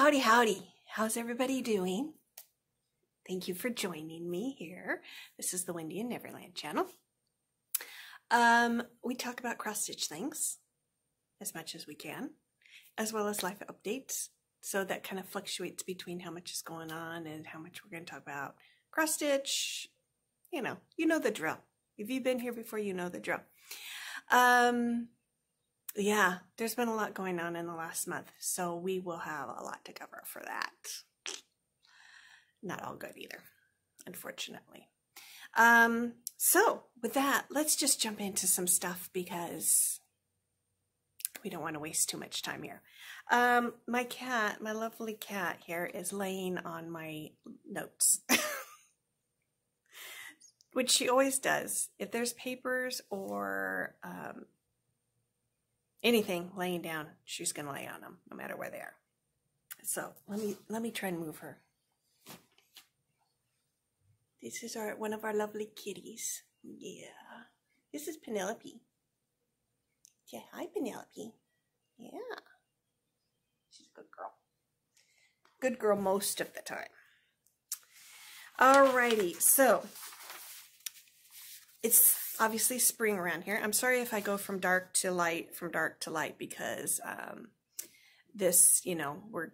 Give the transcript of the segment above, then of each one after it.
Howdy, howdy. How's everybody doing? Thank you for joining me here. This is the Wendy in Neverland channel. We talk about cross-stitch things as much as we can, as well as life updates. So that kind of fluctuates between how much is going on and how much we're going to talk about cross-stitch. You know the drill. If you've been here before, you know the drill. Yeah, there's been a lot going on in the last month, so we will have a lot to cover for that. Not all good either, unfortunately. So with that, let's just jump into some stuff because we don't want to waste too much time here. My cat, my lovely cat here, is laying on my notes. Which she always does. If there's papers or anything laying down, she's going to lay on them, no matter where they are. So let me try and move her. This is one of our lovely kitties. Yeah. This is Penelope. Yeah, hi Penelope. Yeah. She's a good girl. Good girl most of the time. Alrighty, so it's obviously spring around here. I'm sorry if I go from dark to light, because this, we're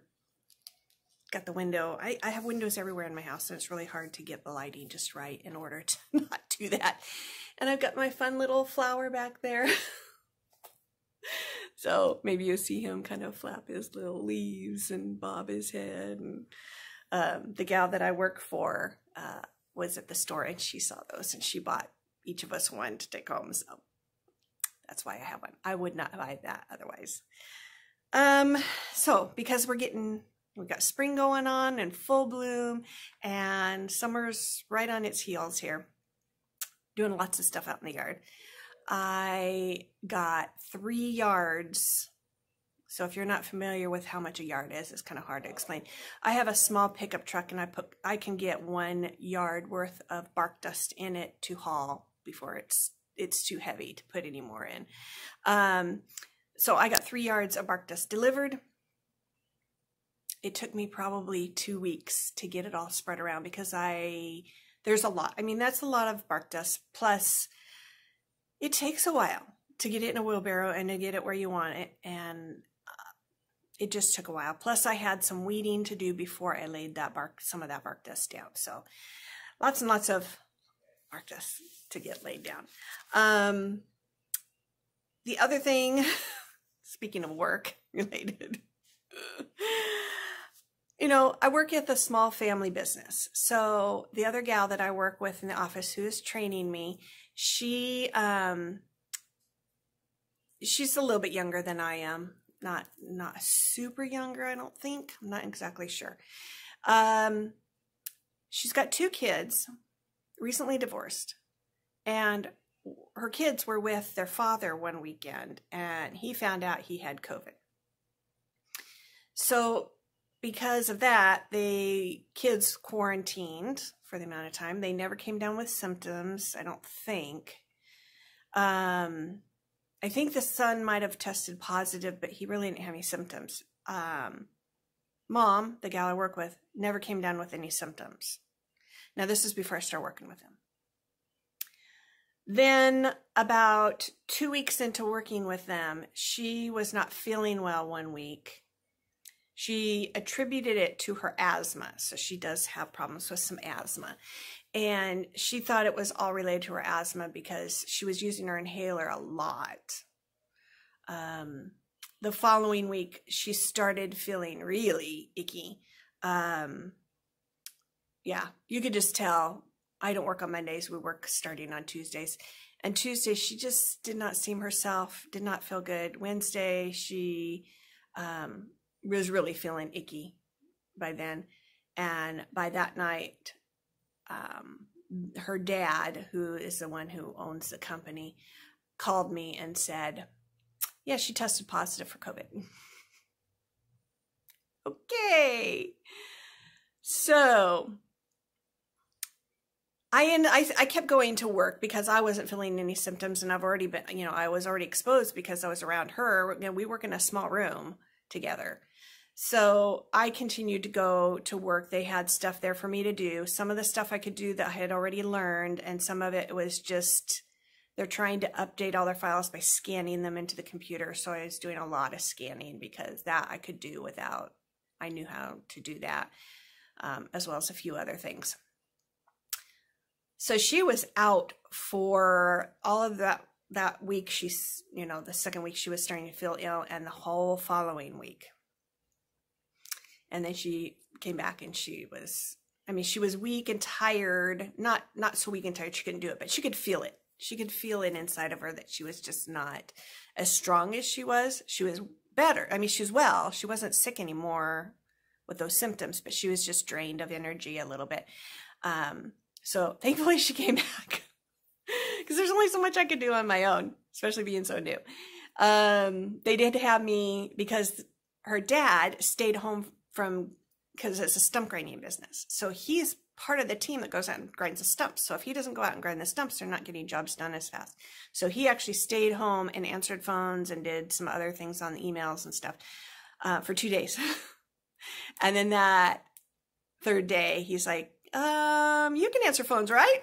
got the window. I have windows everywhere in my house, and it's really hard to get the lighting just right in order to not do that. And I've got my fun little flower back there. So maybe you'll see him kind of flap his little leaves and bob his head. And the gal that I work for was at the store, and she saw those, and she bought each of us one to take home, so that's why I have one. I would not buy that otherwise. So because we got spring going on and full bloom, and summer's right on its heels here, doing lots of stuff out in the yard. I got 3 yards. So if you're not familiar with how much a yard is, it's kind of hard to explain. I have a small pickup truck, and I can get 1 yard worth of bark dust in it to haul before it's too heavy to put any more in. So I got 3 yards of bark dust delivered. It took me probably 2 weeks to get it all spread around because there's a lot. I mean, that's a lot of bark dust. Plus, it takes a while to get it in a wheelbarrow and to get it where you want it. And it just took a while. Plus, I had some weeding to do before I laid some of that bark dust down. So lots and lots of bark dust to get laid down. The other thing, speaking of work related, I work at the small family business. So the other gal that I work with in the office who is training me, she's a little bit younger than I am. Not super younger, I don't think. I'm not exactly sure. She's got 2 kids, recently divorced, and her kids were with their father one weekend, and he found out he had COVID. So because of that, the kids quarantined for the amount of time. They never came down with symptoms, I don't think. I think the son might have tested positive, but he really didn't have any symptoms. Mom, the gal I work with, never came down with any symptoms. Now, this is before I started working with him. Then, about 2 weeks into working with them, she was not feeling well one week. She attributed it to her asthma. So she does have problems with some asthma. And she thought it was all related to her asthma because she was using her inhaler a lot. The following week, she started feeling really icky. Yeah, you could just tell. I don't work on Mondays. We work starting on Tuesdays. And Tuesday, she just did not seem herself, did not feel good. Wednesday, she was really feeling icky by then. And by that night, her dad, who is the one who owns the company, called me and said, yeah, she tested positive for COVID. Okay. So I kept going to work because I wasn't feeling any symptoms, and I've already been, I was already exposed because I was around her. We work in a small room together. So I continued to go to work. They had stuff there for me to do. Some of the stuff I could do that I had already learned, and some of it was just they're trying to update all their files by scanning them into the computer. So I was doing a lot of scanning because that I could do without, I knew how to do that, as well as a few other things. So she was out for all of that week. She's, you know, the second week she was starting to feel ill, and the whole following week. And then she came back and she was, I mean, she was weak and tired, not so weak and tired she couldn't do it, but she could feel it. She could feel it inside of her that she was just not as strong as she was. She was better. I mean, she was well. She wasn't sick anymore with those symptoms, but she was just drained of energy a little bit. So thankfully she came back because there's only so much I could do on my own, especially being so new. They did have me because her dad stayed home because it's a stump grinding business. So he's part of the team that goes out and grinds the stumps. So if he doesn't go out and grind the stumps, they're not getting jobs done as fast. So he actually stayed home and answered phones and did some other things on the emails and stuff for 2 days. And then that third day, he's like, you can answer phones, right?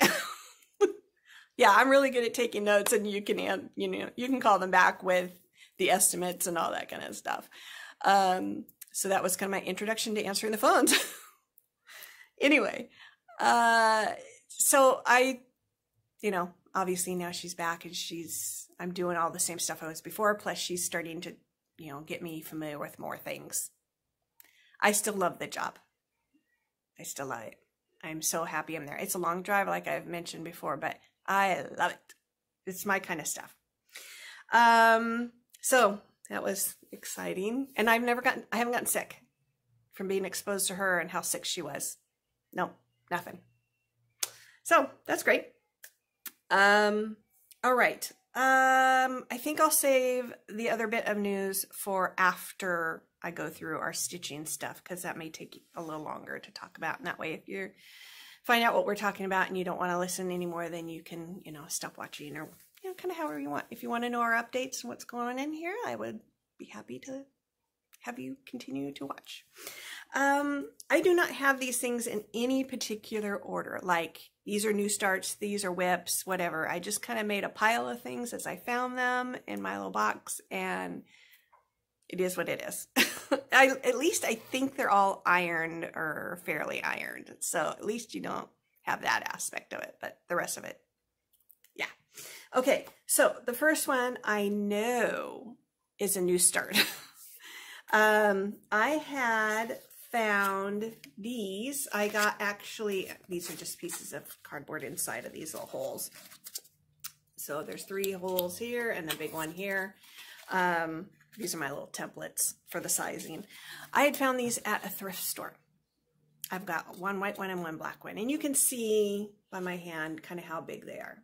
Yeah, I'm really good at taking notes, and you can call them back with the estimates and all that kind of stuff. So that was kind of my introduction to answering the phones. Anyway, so I, obviously now she's back and I'm doing all the same stuff I was before. Plus she's starting to, get me familiar with more things. I still love the job. I still love it. I'm so happy I'm there. It's a long drive, like I've mentioned before, but I love it. It's my kind of stuff. So that was exciting. And I haven't gotten sick from being exposed to her and how sick she was. No, nothing. So that's great. All right. I think I'll save the other bit of news for after I go through our stitching stuff, because that may take a little longer to talk about. And that way, if you find out what we're talking about and you don't want to listen anymore, then you can, stop watching, or, kind of however you want. If you want to know our updates and what's going on in here, I would be happy to have you continue to watch. I do not have these things in any particular order, like these are new starts, these are whips, whatever. I just kind of made a pile of things as I found them in my little box, and it is what it is. At least I think they're all ironed or fairly ironed, so at least you don't have that aspect of it, but the rest of it, yeah. Okay, so the first one I know is a new start. I had found these. I got these are just pieces of cardboard inside of these little holes. So there's 3 holes here and the big one here. These are my little templates for the sizing. I had found these at a thrift store. I've got one white one and one black one. And you can see by my hand kind of how big they are.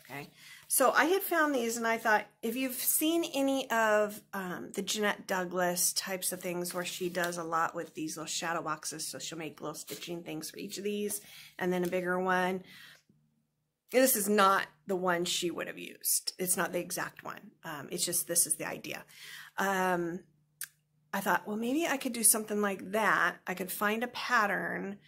Okay, so I had found these, and I thought, if you've seen any of the Jeanette Douglas types of things where she does a lot with these little shadow boxes, so she'll make little stitching things for each of these, and then a bigger one. This is not the one she would have used. It's not the exact one. It's just, this is the idea. I thought, well, maybe I could do something like that. I could find a pattern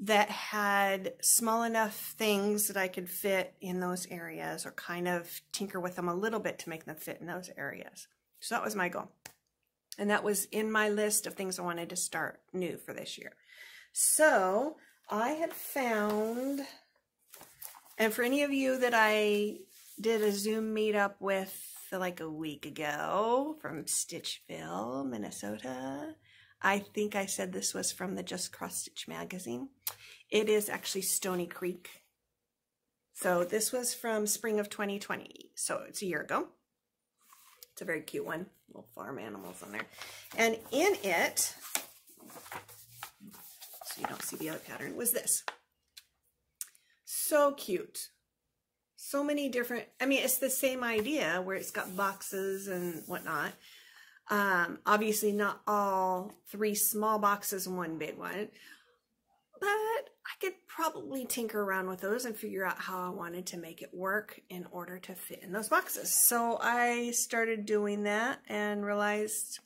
that had small enough things that I could fit in those areas, or kind of tinker with them a little bit to make them fit in those areas. So that was my goal. And that was in my list of things I wanted to start new for this year. So I had found, and for any of you that I did a Zoom meetup with like a week ago from Stitchville, Minnesota, I think I said this was from the Just Cross Stitch magazine. It is actually Stony Creek. So this was from spring of 2020. So it's a year ago. It's a very cute one. Little farm animals on there. And in it, so you don't see the other pattern, was this. So cute. So many different, I mean, it's the same idea where it's got boxes and whatnot. Obviously not all 3 small boxes and 1 big one, but I could probably tinker around with those and figure out how I wanted to make it work in order to fit in those boxes. So I started doing that and realized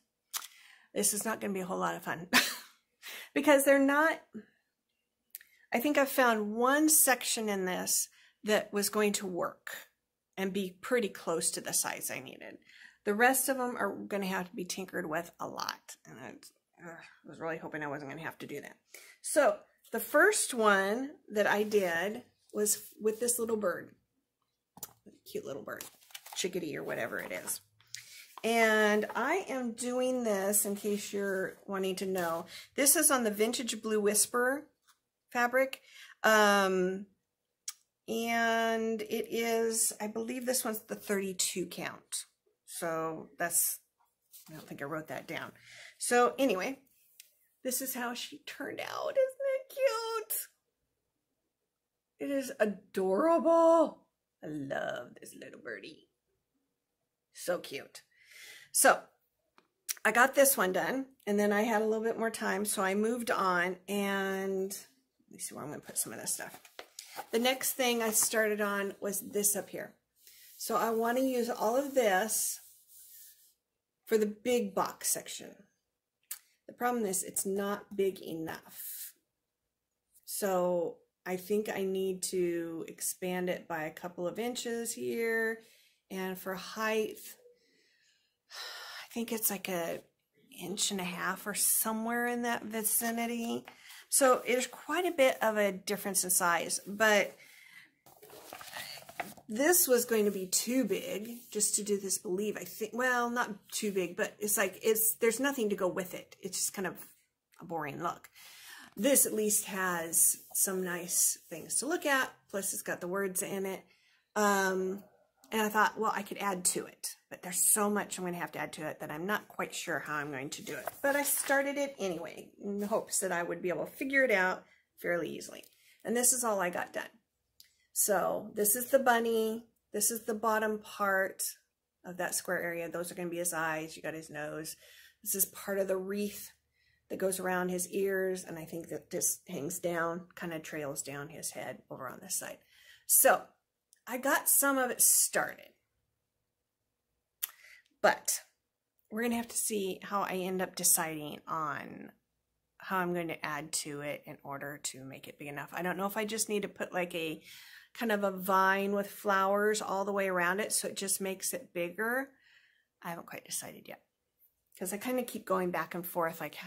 this is not going to be a whole lot of fun because they're not, I think I've found one section in this that was going to work and be pretty close to the size I needed. The rest of them are going to have to be tinkered with a lot. And I was really hoping I wasn't going to have to do that. So the first one that I did was with this little bird. Cute little bird. Chickadee or whatever it is. And I am doing this, in case you're wanting to know, this is on the Vintage Blue Whisper fabric. And it is, I believe this one's the 32 count. So that's, I don't think I wrote that down. So anyway, this is how she turned out. Isn't it cute? It is adorable. I love this little birdie. So cute. So I got this one done, and then I had a little bit more time, so I moved on, and let me see where I'm going to put some of this stuff. The next thing I started on was this up here. So I want to use all of this for the big box section. The problem is it's not big enough. So I think I need to expand it by a couple of inches here. And for height, I think it's like an inch and a half or somewhere in that vicinity. So there's quite a bit of a difference in size, but this was going to be too big just to do this sleeve, I think. Well, not too big, but it's like, there's nothing to go with it. It's just kind of a boring look. This at least has some nice things to look at. Plus it's got the words in it. And I thought, well, I could add to it, but there's so much I'm going to have to add to it that I'm not quite sure how I'm going to do it. But I started it anyway in the hopes that I would be able to figure it out fairly easily. And this is all I got done. So this is the bunny. This is the bottom part of that square area. Those are going to be his eyes. You got his nose. This is part of the wreath that goes around his ears. And I think that this hangs down, kind of trails down his head over on this side. So I got some of it started, but we're going to have to see how I end up deciding on how I'm going to add to it in order to make it big enough. I don't know if I just need to put like a kind of a vine with flowers all the way around it so it just makes it bigger. I haven't quite decided yet because I kind of keep going back and forth like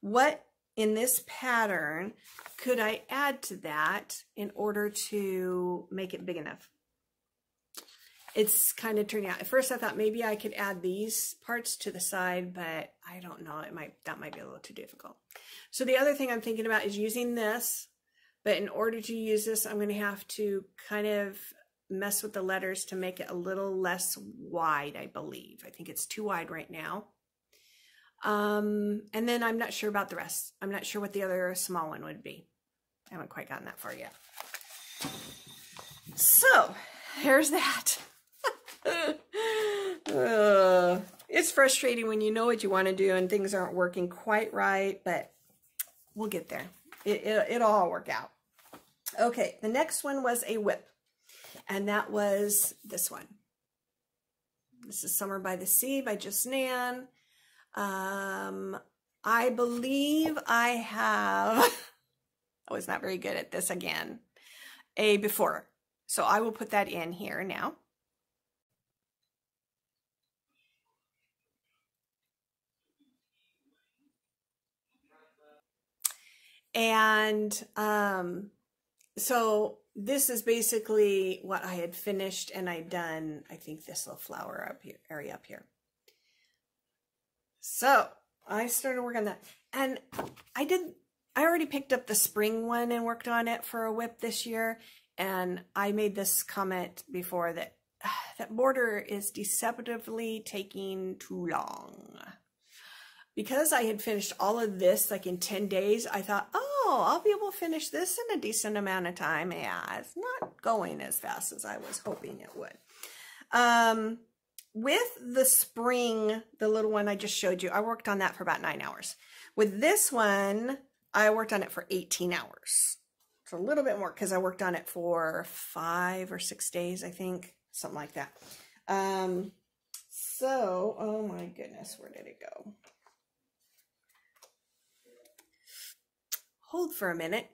what in this pattern could I add to that in order to make it big enough? It's kind of turning out. At first I thought maybe I could add these parts to the side, but I don't know. That might be a little too difficult. So the other thing I'm thinking about is using this, but in order to use this, I'm going to have to kind of mess with the letters to make it a little less wide, I believe. I think it's too wide right now. And then I'm not sure about the rest. I'm not sure what the other small one would be. I haven't quite gotten that far yet. So here's that. It's frustrating when you know what you want to do and things aren't working quite right, but we'll get there. It'll all work out. Okay, the next one was a whip, and that was this one. This is Summer by the Sea by Just Nan. I believe I have, I was not very good at this again, a before. So I will put that in here now. And so this is basically what I had finished, and I'd done, I think, this little flower up here, area up here. So I started working on that, and I already picked up the spring one and worked on it for a whip this year. And I made this comment before that that border is deceptively taking too long. Because I had finished all of this like in 10 days, I thought, oh, I'll be able to finish this in a decent amount of time. Yeah, it's not going as fast as I was hoping it would. With the spring, the little one I just showed you, I worked on that for about 9 hours. With this one, I worked on it for 18 hours. It's a little bit more because I worked on it for 5 or 6 days, I think, something like that. So, oh my goodness, where did it go? hold for a minute.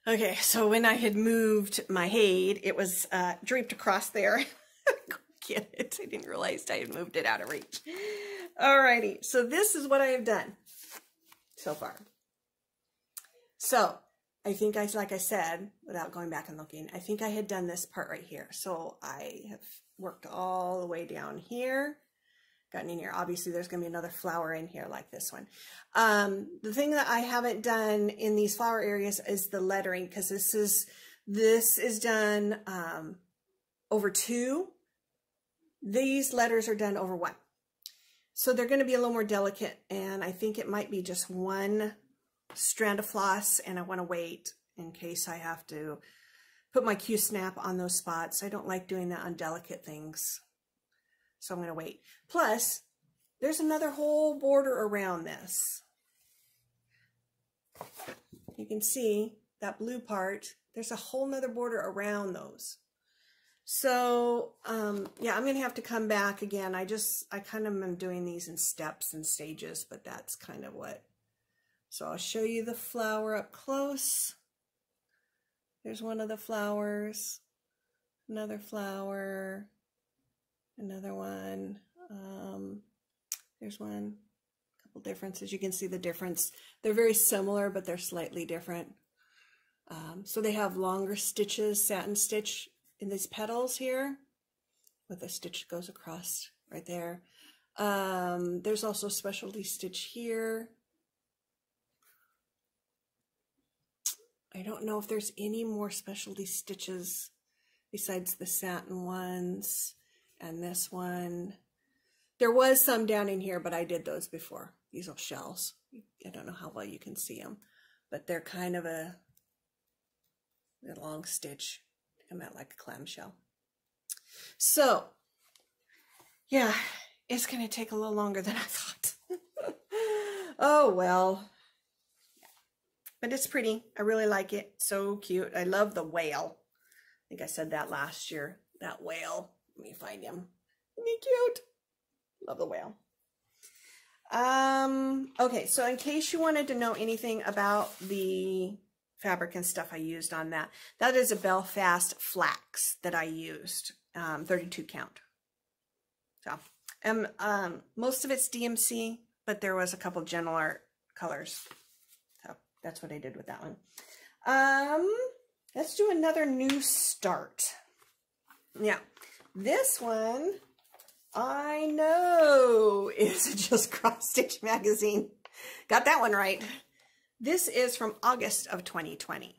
Okay, so when I had moved my Haid, it was draped across there. Get it? I didn't realize I had moved it out of reach. Alrighty, so this is what I have done so far. So I think like I said, without going back and looking, I think I had done this part right here. So I have worked all the way down here, gotten in here. Obviously there's going to be another flower in here like this one. The thing that I haven't done in these flower areas is the lettering, because this is done over 2. These letters are done over 1. So they're going to be a little more delicate, and I think it might be just 1 strand of floss, and I want to wait in case I have to put my Q-snap on those spots. I don't like doing that on delicate things, so I'm going to wait. Plus, there's another whole border around this. You can see that blue part. There's a whole nother border around those. So, yeah, I'm going to have to come back again. I kind of am doing these in steps and stages, but that's kind of what. So I'll show you the flower up close. There's one of the flowers, another flower, another one. There's one, a couple differences. You can see the difference. They're very similar, but they're slightly different. So they have longer stitches, satin stitch in these petals here, with a stitch goes across right there. There's also specialty stitch here. I don't know if there's any more specialty stitches besides the satin ones and this one. There was some down in here, but I did those before. These are shells. I don't know how well you can see them, but they're kind of a long stitch. Come out like a clamshell. So, yeah, it's going to take a little longer than I thought. Oh, well. But it's pretty. I really like it. So cute. I love the whale. I think I said that last year. That whale. Let me find him. Isn't he cute? Love the whale. Okay, so in case you wanted to know anything about the fabric and stuff I used on that, that is a Belfast flax that I used, 32 count. So, most of it's DMC, but there was a couple gentler colors. So that's what I did with that one. Let's do another new start. Now, this one I know is Just Cross Stitch magazine. Got that one right. This is from August of 2020,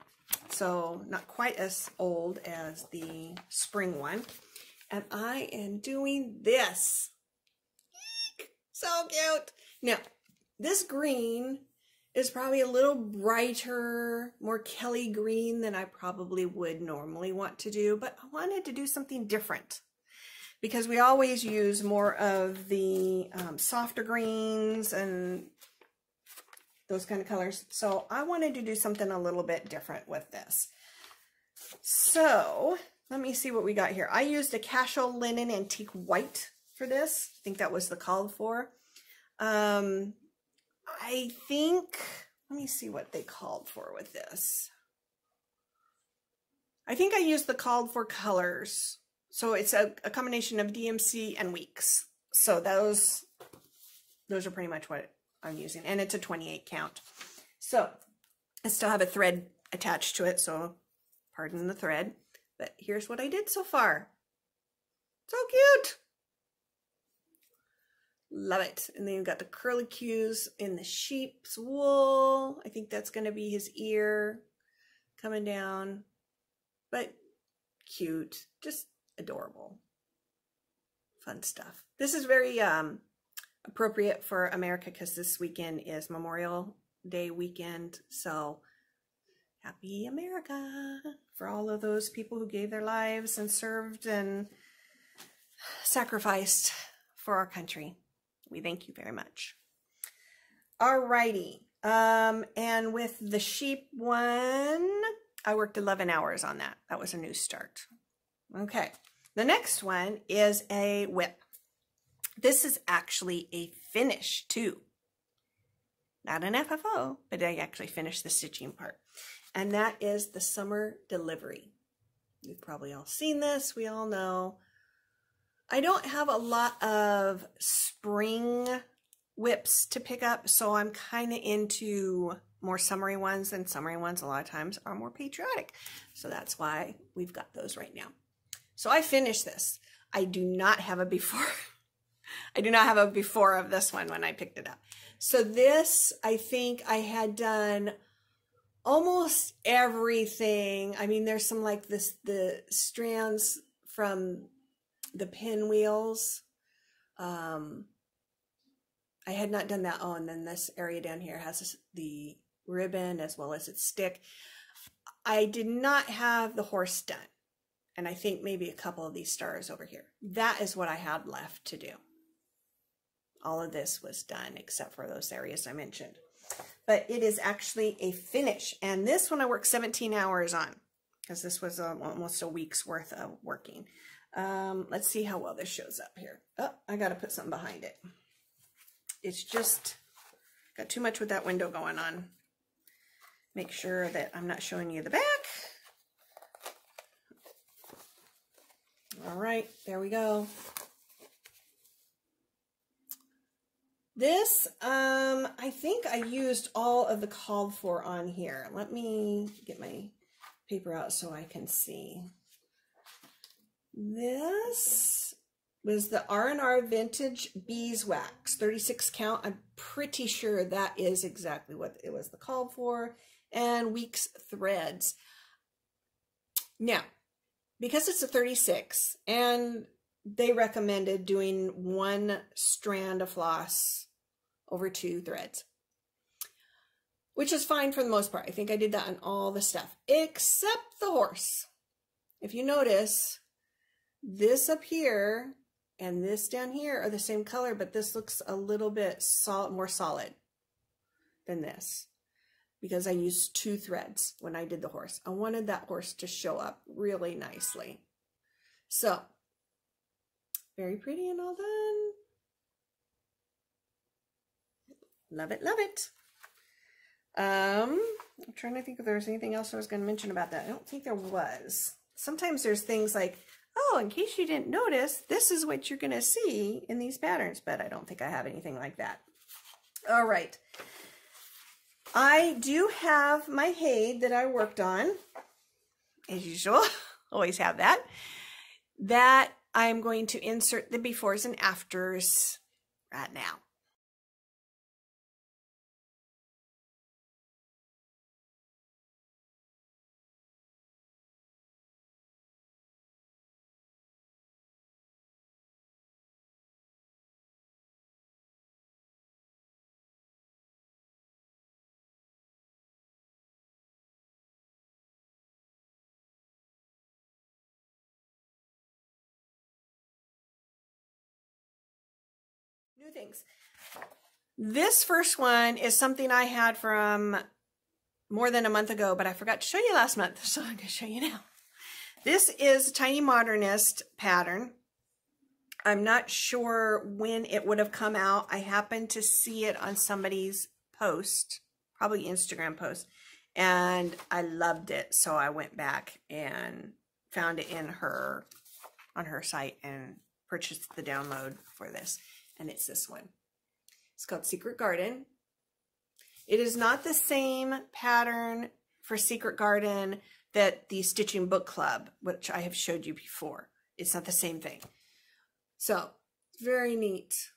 so not quite as old as the spring one. And I am doing this. Eek, so cute. Now, this green is probably a little brighter, more Kelly green than I probably would normally want to do, but I wanted to do something different because we always use more of the softer greens and those kind of colors. So I wanted to do something a little bit different with this. So let me see what we got here. I used a Cashel Linen Antique White for this. I think that was the called for. I think, let me see what they called for with this. I think I used the called for colors. So it's a combination of DMC and Weeks. So those are pretty much what I'm using, and it's a 28 count. So I still have a thread attached to it, so pardon the thread, but here's what I did so far. So cute. Love it. And then you've got the curlicues in the sheep's wool. I think that's going to be his ear coming down, but cute, just adorable. Fun stuff. This is very appropriate for America because this weekend is Memorial Day weekend. So happy America for all of those people who gave their lives and served and sacrificed for our country. We thank you very much. Alrighty. And with the sheep one, I worked 11 hours on that. That was a new start. Okay. The next one is a whip. This is actually a finish too. Not an FFO, but I actually finished the stitching part. And that is the summer delivery. You've probably all seen this. We all know. I don't have a lot of spring whips to pick up, so I'm kind of into more summery ones, and summery ones a lot of times are more patriotic. So that's why we've got those right now. So I finished this. I do not have a before. I do not have a before of this one when I picked it up. So this, I think I had done almost everything. I mean, there's some like this, the strands from the pinwheels. I had not done that. Oh, and then this area down here has the ribbon as well as its stick. I did not have the horse done. And I think maybe a couple of these stars over here. That is what I had left to do. All of this was done except for those areas I mentioned. But it is actually a finish. And this one I worked 17 hours on because this was almost a week's worth of working. Let's see how well this shows up here. Oh, I got to put something behind it. It's just got too much with that window going on. Make sure that I'm not showing you the back. All right, there we go. This, I think I used all of the called for on here. Let me get my paper out so I can see. This was the R&R Vintage Beeswax, 36 count. I'm pretty sure that is exactly what it was the called for. And Weeks Threads. Now, because it's a 36 and they recommended doing one strand of floss over 2 threads, which is fine for the most part. I think I did that on all the stuff except the horse. If you notice, this up here and this down here are the same color, but this looks a little bit more solid than this because I used 2 threads when I did the horse. I wanted that horse to show up really nicely. So, very pretty and all done. Love it, love it. I'm trying to think if there was anything else I was going to mention about that. I don't think there was. Sometimes there's things like, oh, in case you didn't notice, this is what you're going to see in these patterns, but I don't think I have anything like that. All right. I do have my Haid that I worked on, as usual. Always have that. That I'm going to insert the befores and afters right now. New things. This first one is something I had from more than a month ago, but I forgot to show you last month, so I'm going to show you now. This is a Tiny Modernist pattern. I'm not sure when it would have come out. I happened to see it on somebody's post, probably Instagram post, and I loved it, so I went back and found it on her site and purchased the download for this. And it's this one. It's called Secret Garden. It is not the same pattern for Secret Garden that the Stitching Book Club, which I have showed you before. It's not the same thing. So, very neat.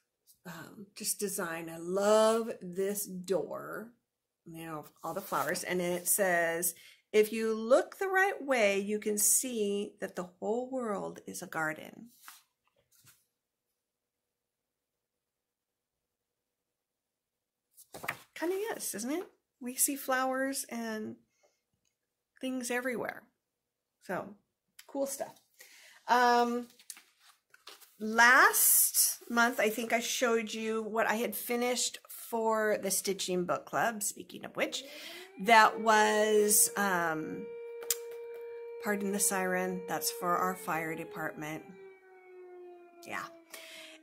Just design. I love this door. You know, all the flowers. And then it says, if you look the right way, you can see that the whole world is a garden. Kind of is, isn't it? We see flowers and things everywhere. So, cool stuff. Last month, I think I showed you what I had finished for the Stitching Book Club, speaking of which. That was, pardon the siren, that's for our fire department. Yeah.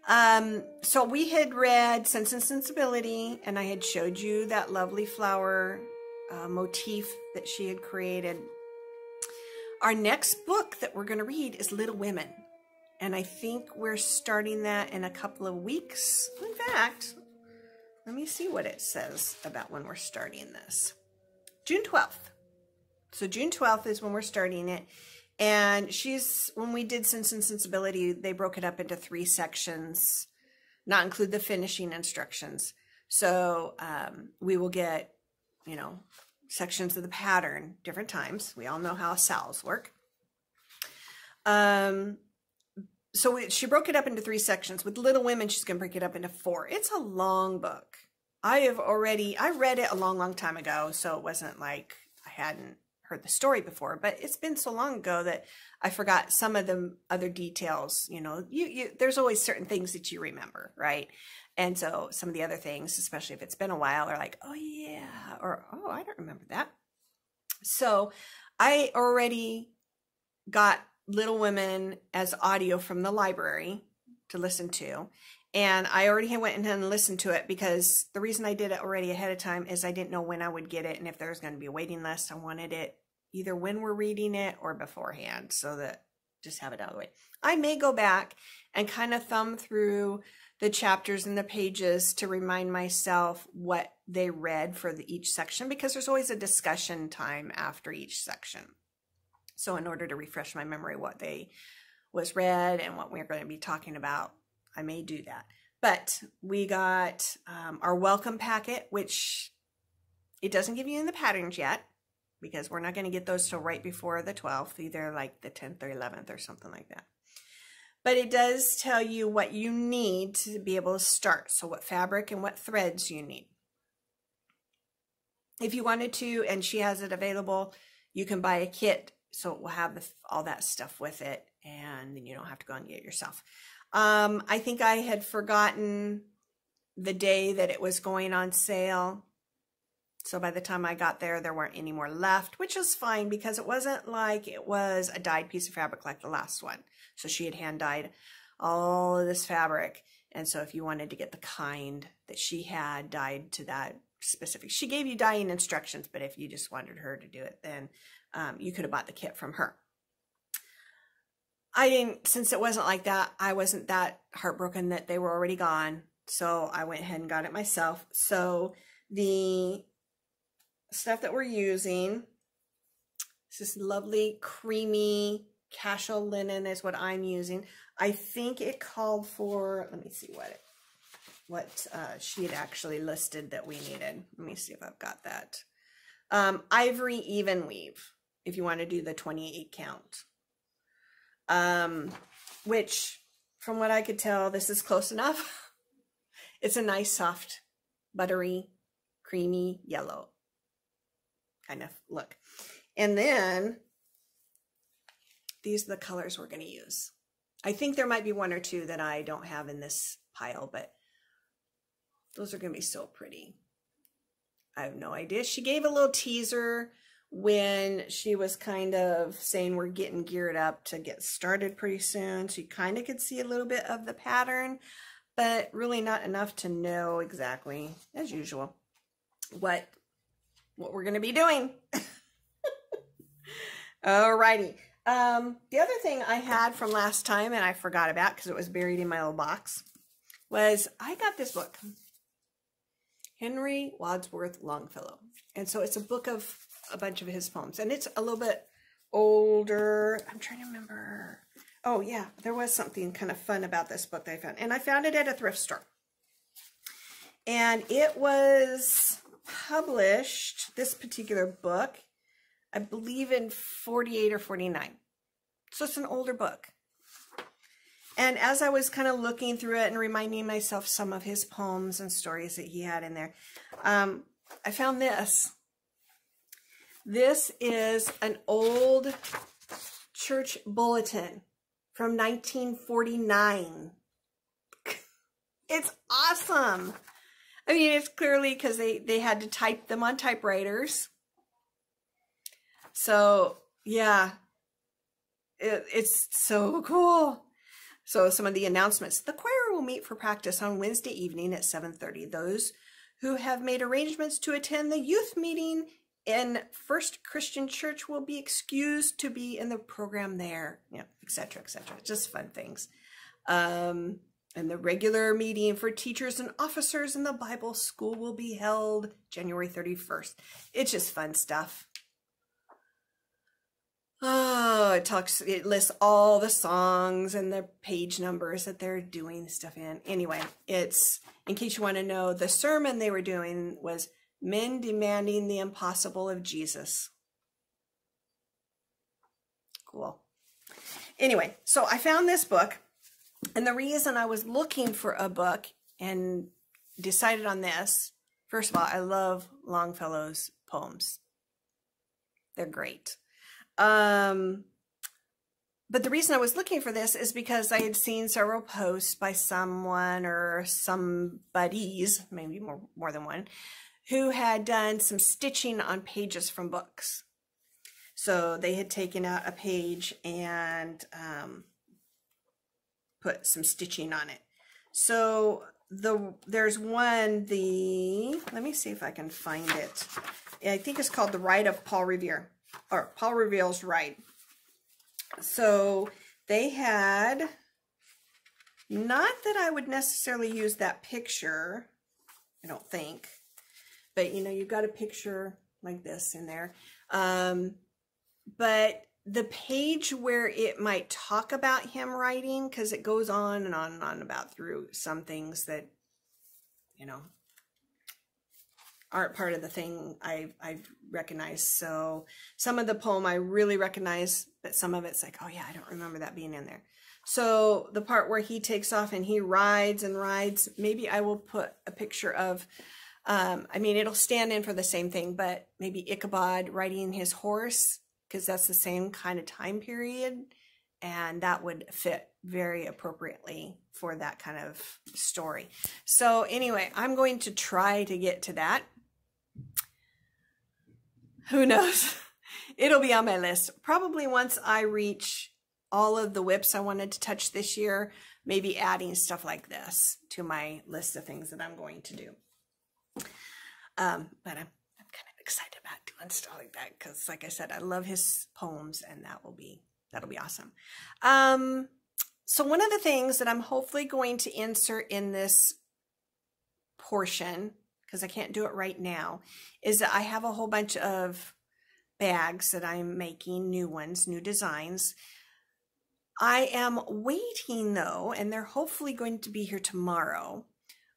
So we had read Sense and Sensibility, and I had showed you that lovely flower motif that she had created. Our next book that we're going to read is Little Women, and I think we're starting that in a couple of weeks. In fact, let me see what it says about when we're starting this. June 12th. So June 12th is when we're starting it. And when we did Sense and Sensibility, they broke it up into 3 sections, not include the finishing instructions. So we will get, sections of the pattern different times. We all know how salves work. She broke it up into 3 sections. With Little Women, she's going to break it up into 4. It's a long book. I read it a long, long time ago, so it wasn't like I hadn't heard the story before, but it's been so long ago that I forgot some of the other details. There's always certain things that you remember, right? And so some of the other things, especially if it's been a while, are like, oh yeah, or oh, I don't remember that. So I already got Little Women as audio from the library to listen to. And I already went and listened to it because the reason I did it already ahead of time is I didn't know when I would get it. And if there was going to be a waiting list, I wanted it either when we're reading it or beforehand, so that just have it out of the way. I may go back and kind of thumb through the chapters and the pages to remind myself what they read for each section, because there's always a discussion time after each section. So in order to refresh my memory what was read and what we're going to be talking about, I may do that. But we got our welcome packet, which it doesn't give you in the patterns yet, because we're not going to get those till right before the 12th, either like the 10th or 11th or something like that. But it does tell you what you need to be able to start. So what fabric and what threads you need. If you wanted to, and she has it available, you can buy a kit. So it will have all that stuff with it, and then you don't have to go and get it yourself. I think I had forgotten the day that it was going on sale. So by the time I got there, there weren't any more left, which is fine because it wasn't like it was a dyed piece of fabric like the last one. So she had hand dyed all of this fabric. And so if you wanted to get the kind that she had dyed to that specific, she gave you dyeing instructions, but if you just wanted her to do it, then you could have bought the kit from her. Since it wasn't like that, I wasn't that heartbroken that they were already gone. So I went ahead and got it myself. So the stuff that we're using, this lovely creamy casual linen is what I'm using. I think it called for, let me see what she had actually listed that we needed. Let me see if I've got that. Ivory even weave, if you want to do the 28 count. Which from what I could tell, this is close enough. It's a nice, soft, buttery, creamy yellow kind of look. And then these are the colors we're going to use. I think there might be 1 or 2 that I don't have in this pile, but those are going to be so pretty. I have no idea. She gave a little teaser when she was kind of saying we're getting geared up to get started pretty soon. So you kind of could see a little bit of the pattern, but really not enough to know exactly, as usual, what we're going to be doing. Alrighty. The other thing I had from last time, and I forgot about because it was buried in my little box, was I got this book, Henry Wadsworth Longfellow. And so it's a book of a bunch of his poems, and it's a little bit older. I'm trying to remember. Oh yeah, there was something kind of fun about this book that I found, and I found it at a thrift store. And it was published, this particular book, I believe in 48 or 49. So it's an older book. And as I was kind of looking through it and reminding myself some of his poems and stories that he had in there, I found this. This is an old church bulletin from 1949. It's awesome. I mean, it's clearly because they had to type them on typewriters. So, yeah, it's so cool. So some of the announcements. The choir will meet for practice on Wednesday evening at 7:30. Those who have made arrangements to attend the youth meeting in First Christian Church will be excused to be in the program there, etc., etc. Just fun things. And the regular meeting for teachers and officers in the Bible school will be held January 31st. It's just fun stuff. Oh, it lists all the songs and the page numbers that they're doing stuff in. Anyway, it's, in case you want to know, the sermon they were doing was Men Demanding the Impossible of Jesus. Cool. Anyway, so I found this book, and the reason I was looking for a book and decided on this, first of all, I love Longfellow's poems. They're great. But the reason I was looking for this is because I had seen several posts by someone or somebodies, maybe more than one, who had done some stitching on pages from books. So they had taken out a page and put some stitching on it. So there's one, let me see if I can find it. I think it's called The Ride of Paul Revere. Or Paul Revere's Ride. So they had, not that I would necessarily use that picture, I don't think, but you've got a picture like this in there. But the page where it might talk about him writing, because it goes on and on and on about through some things that, aren't part of the thing I've recognized. So some of the poem I really recognize, but some of it's like, oh yeah, I don't remember that being in there. So the part where he takes off and he rides and rides, maybe I will put a picture of, it'll stand in for the same thing, but maybe Ichabod riding his horse, because that's the same kind of time period. And that would fit very appropriately for that kind of story. So anyway, I'm going to try to get to that. Who knows? It'll be on my list. Probably once I reach all of the whips I wanted to touch this year, maybe adding stuff like this to my list of things that I'm going to do. But I'm kind of excited about doing stuff like that because, like I said, I love his poems, and that'll be awesome. So one of the things that I'm hopefully going to insert in this portion, because I can't do it right now, is that I have a whole bunch of bags that I'm making, new ones, new designs. I am waiting though, and they're hopefully going to be here tomorrow,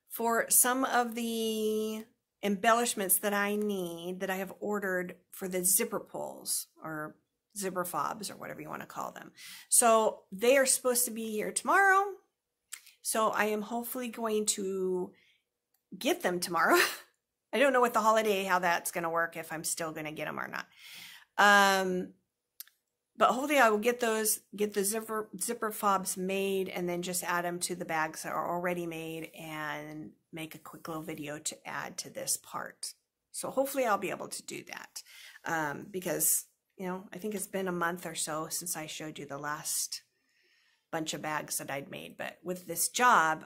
for some of the embellishments that I need, that I have ordered for the zipper pulls or zipper fobs or whatever you want to call them. So they are supposed to be here tomorrow. So I am hopefully going to get them tomorrow. I don't know with the holiday how that's going to work, if I'm still going to get them or not. But hopefully I will get the zipper fobs made, and then just add them to the bags that are already made and make a quick little video to add to this part. So hopefully I'll be able to do that, because I think it's been a month or so since I showed you the last bunch of bags that I'd made. But with this job,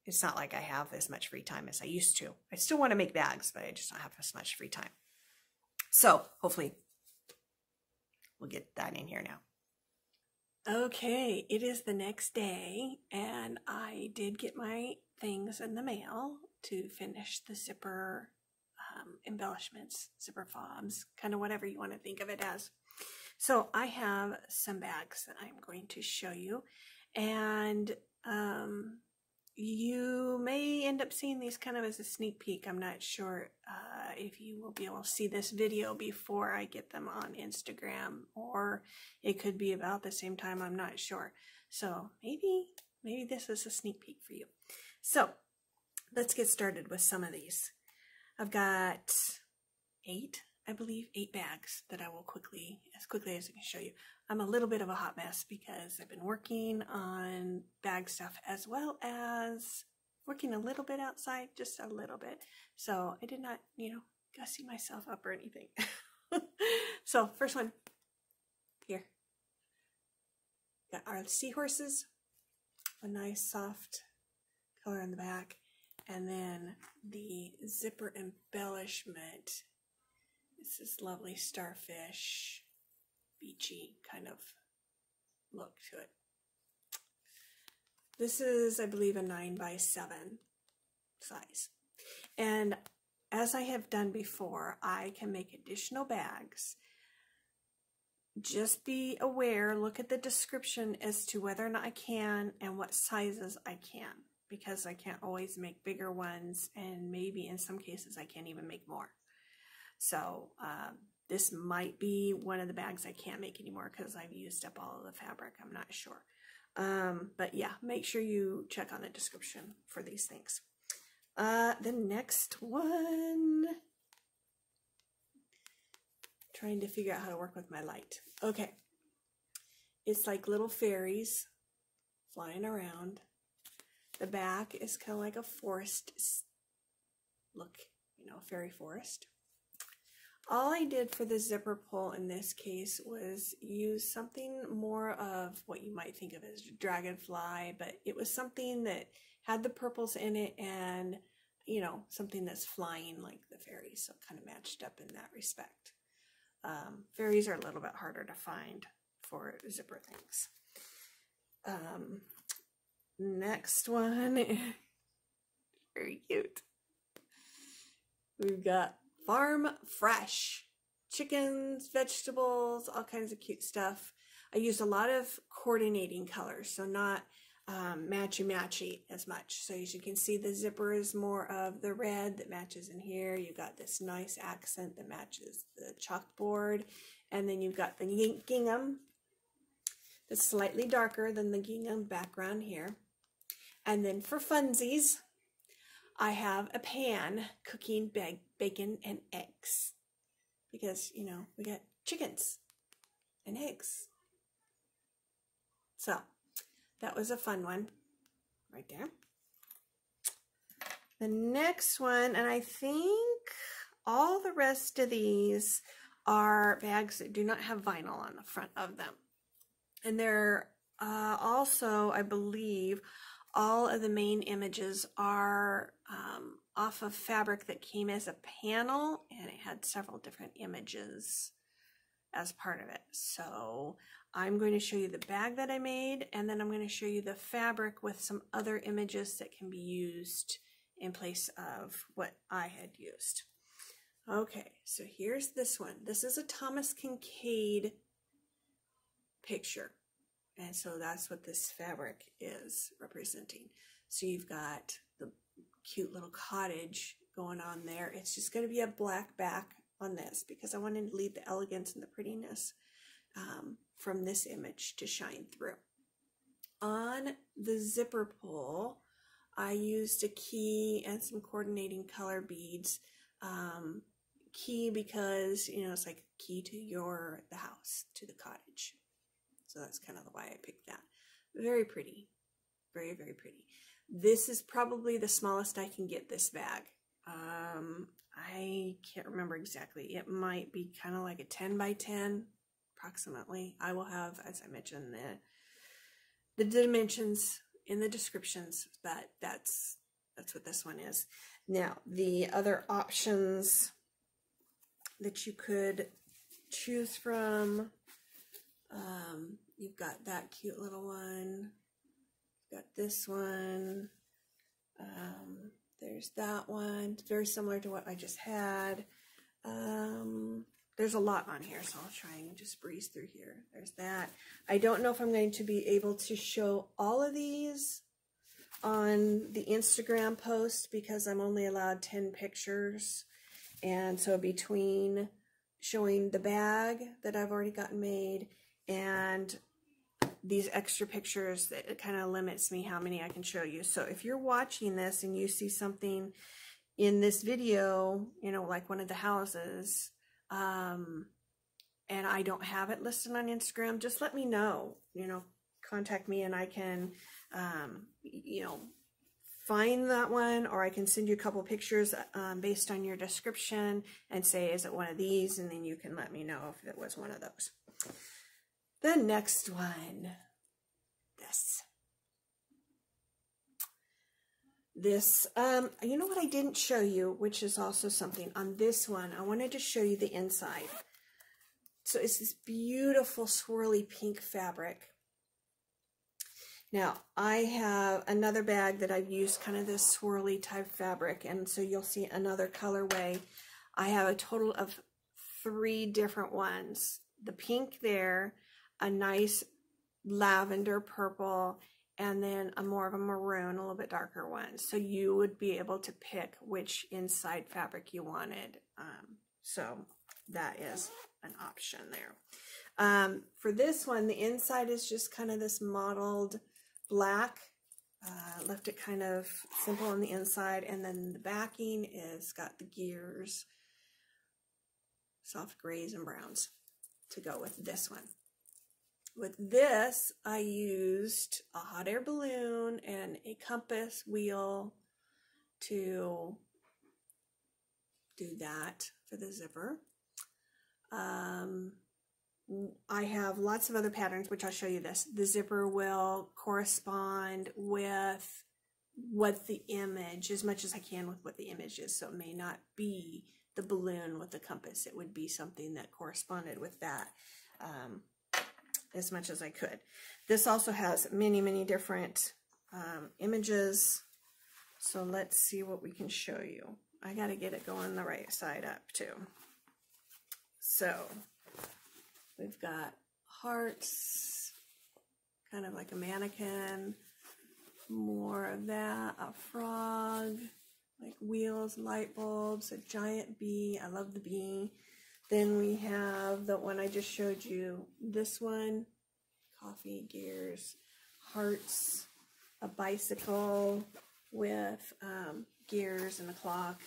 it's not like I have as much free time as I used to. I still want to make bags, but I just don't have as much free time. So hopefully we'll get that in here now. Okay, it is the next day, and I did get my things in the mail to finish the zipper embellishments, zipper fobs, kind of whatever you want to think of it as. So I have some bags that I'm going to show you, and you may end up seeing these kind of as a sneak peek. I'm not sure if you will be able to see this video before I get them on Instagram, or it could be about the same time. I'm not sure. So maybe this is a sneak peek for you. So let's get started with some of these. I've got 8 bags that I will as quickly as I can show you. I'm a little bit of a hot mess because I've been working on bag stuff as well as working a little bit outside, just a little bit. So I did not, gussy myself up or anything. So first one here. Got our seahorses. a nice soft color in the back. And then the zipper embellishment. It's this lovely starfish, beachy kind of look to it. This is, I believe, a 9x7 size. And as I have done before, I can make additional bags. Just be aware, look at the description as to whether or not I can and what sizes I can, because I can't always make bigger ones, and maybe in some cases I can't even make more. So this might be one of the bags I can't make anymore because I've used up all of the fabric. I'm not sure. But yeah, make sure you check on the description for these things. The next one, trying to figure out how to work with my light. Okay, it's like little fairies flying around. The back is kind of like a forest look, you know, fairy forest. All I did for the zipper pull in this case was use something more of what you might think of as dragonfly, but it was something that had the purples in it and, you know, something that's flying like the fairies, so it kind of matched up in that respect. Fairies are a little bit harder to find for zipper things. Next one, very cute. We've got Farm Fresh, chickens, vegetables, all kinds of cute stuff. I used a lot of coordinating colors, so not matchy-matchy as much. So as you can see, the zipper is more of the red that matches in here. You've got this nice accent that matches the chalkboard. And then you've got the gingham that's slightly darker than the gingham background here. And then for funsies, I have a pan cooking bacon and eggs. Because, you know, we got chickens and eggs. So that was a fun one right there. The next one, and I think all the rest of these are bags that do not have vinyl on the front of them. And they're also, I believe, all of the main images are off of fabric that came as a panel, and it had several different images as part of it. So I'm going to show you the bag that I made, and then I'm going to show you the fabric with some other images that can be used in place of what I had used. Okay, so here's this one. This is a Thomas Kincaid picture, and so that's what this fabric is representing. So you've got the cute little cottage going on there. It's just going to be a black back on this because I wanted to leave the elegance and the prettiness from this image to shine through. On the zipper pull, I used a key and some coordinating color beads. Key because, you know, it's like key to the house, to the cottage. So that's kind of why I picked that. Very pretty. Very, very pretty. This is probably the smallest I can get this bag. I can't remember exactly. It might be kind of like a 10 by 10 approximately. I will have, as I mentioned, the dimensions in the descriptions, but that's what this one is. Now, the other options that you could choose from, you've got that cute little one, you've got this one, there's that one. It's very similar to what I just had. There's a lot on here, so I'll try and just breeze through here. There's that. I don't know if I'm going to be able to show all of these on the Instagram post because I'm only allowed 10 pictures. And so between showing the bag that I've already gotten made and these extra pictures, it kind of limits me how many I can show you. So if you're watching this and you see something in this video, you know, like one of the houses, and I don't have it listed on Instagram, just let me know, you know, contact me and I can, you know, find that one, or I can send you a couple pictures based on your description and say, is it one of these? And then you can let me know if it was one of those. The next one, this. This, you know what I didn't show you, which is also something on this one. I wanted to show you the inside. So it's this beautiful swirly pink fabric. Now, I have another bag that I've used kind of this swirly type fabric, and so you'll see another colorway. I have a total of 3 different ones. The pink there, a nice lavender purple, and then a more of a maroon, a little bit darker one. So you would be able to pick which inside fabric you wanted. So that is an option there. For this one, the inside is just kind of this mottled black. Left it kind of simple on the inside, and then the backing is got the gears, soft grays and browns to go with this one. With this, I used a hot air balloon and a compass wheel to do that for the zipper. I have lots of other patterns, which I'll show you this. The zipper will correspond with what the image, as much as I can with what the image is. So it may not be the balloon with the compass. It would be something that corresponded with that. As much as I could. This also has many, many different images. So let's see what we can show you. I got to get it going the right side up too. So we've got hearts, kind of like a mannequin, more of that, a frog, like wheels, light bulbs, a giant bee. I love the bee. Then we have the one I just showed you, this one, coffee, gears, hearts, a bicycle with gears and a clock,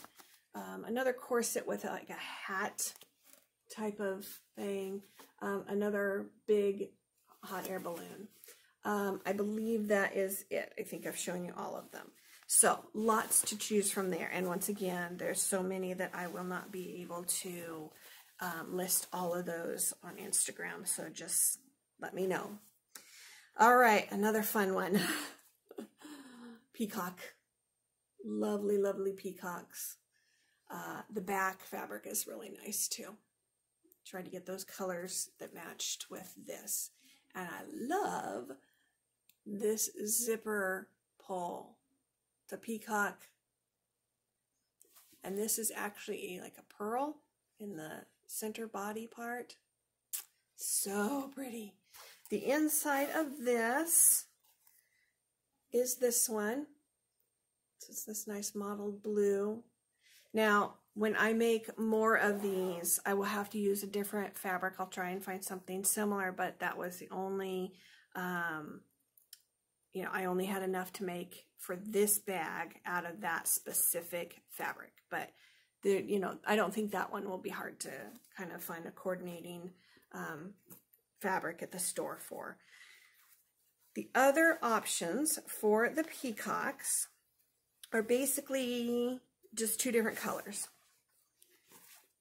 another corset with like a hat type of thing, another big hot air balloon. I believe that is it. I think I've shown you all of them. So lots to choose from there. And once again, there's so many that I will not be able to list all of those on Instagram, so just let me know. All right, another fun one. Peacock. Lovely, lovely peacocks. The back fabric is really nice too. Try to get those colors that matched with this. And I love this zipper pull. It's a peacock. And this is actually like a pearl in the center body part. So pretty. The inside of this is this one. So it's this nice mottled blue. Now, when I make more of these, I will have to use a different fabric. I'll try and find something similar, but that was the only, you know, I only had enough to make for this bag out of that specific fabric. But you know, I don't think that one will be hard to kind of find a coordinating fabric at the store for. The other options for the peacocks are basically just 2 different colors.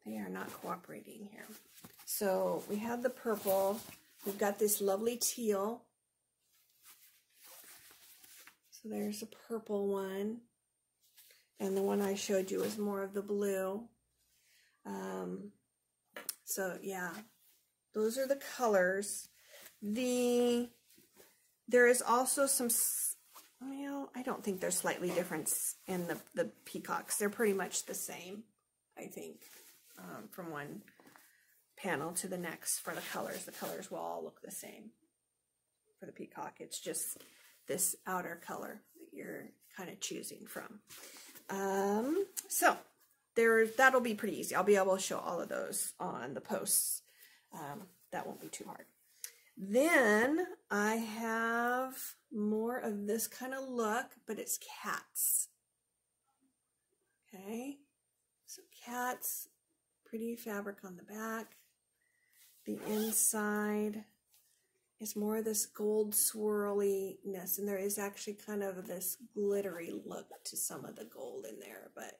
They are not cooperating here. So we have the purple. We've got this lovely teal. So there's a purple one. And the one I showed you is more of the blue. So yeah, those are the colors. There is also some, well, I don't think there's slightly difference in the peacocks. They're pretty much the same, I think, from one panel to the next for the colors. The colors will all look the same for the peacock. It's just this outer color that you're kind of choosing from. So that'll be pretty easy. I'll be able to show all of those on the posts. That won't be too hard. Then I have more of this kind of look, but it's cats. Okay, so cats, pretty fabric on the back. The inside is more of this gold swirliness, and there is actually kind of this glittery look to some of the gold in there, but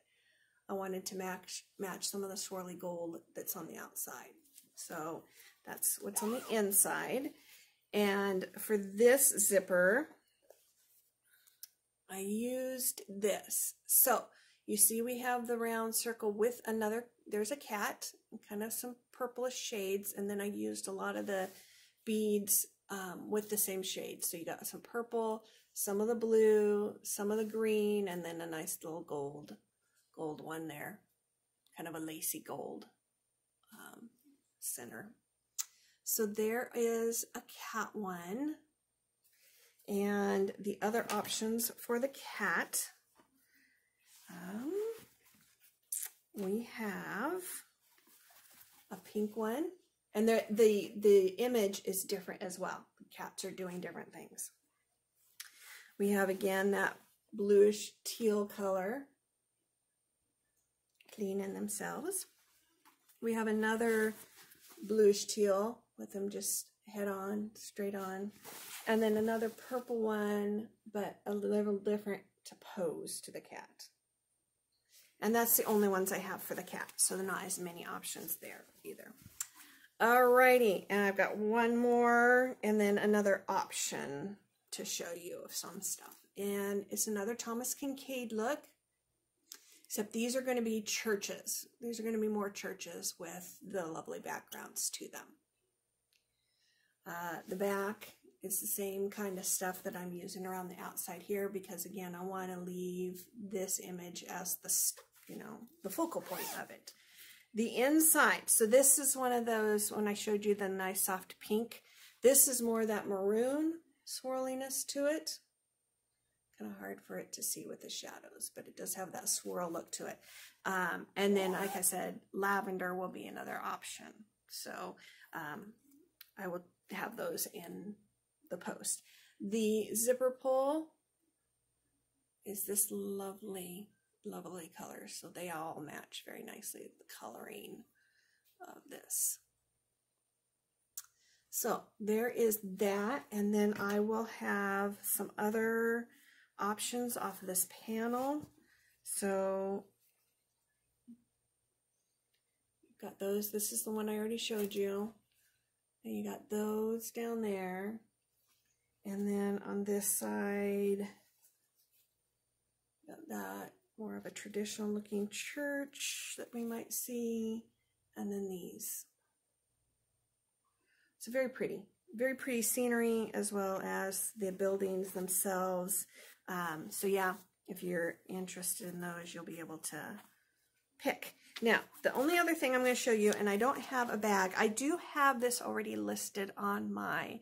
I wanted to match some of the swirly gold that's on the outside. So that's what's on the inside. And for this zipper, I used this. So you see we have the round circle with another, there's a cat, and kind of some purplish shades, and then I used a lot of the beads with the same shades. So you got some purple, some of the blue, some of the green, and then a nice little gold one there, kind of a lacy gold center. So there is a cat one. And the other options for the cat, we have a pink one, and the image is different as well. The cats are doing different things. We have again that bluish teal color, clean in themselves. We have another bluish teal with them just head on, straight on. And then another purple one, but a little different to pose to the cat. And that's the only ones I have for the cat, so there are not as many options there either. Alrighty, and I've got one more and then another option to show you of some stuff. And it's another Thomas Kincaid look, except these are going to be churches. These are going to be more churches with the lovely backgrounds to them. The back is the same kind of stuff that I'm using around the outside here because, again, I want to leave this image as the, the focal point of it. The inside, so this is one of those, when I showed you the nice soft pink, this is more that maroon swirliness to it. Kind of hard for it to see with the shadows, but it does have that swirl look to it. And then, like I said, lavender will be another option. So I will have those in the post. The zipper pull is this lovely, lovely color. So they all match very nicely with the coloring of this. So there is that, and then I will have some other options off of this panel. So you've got those. This is the one I already showed you. And you got those down there. And then on this side, got that more of a traditional looking church that we might see. And then these. It's very pretty scenery as well as the buildings themselves. So yeah, if you're interested in those, you'll be able to pick. Now, the only other thing I'm going to show you, and I don't have a bag. I do have this already listed on my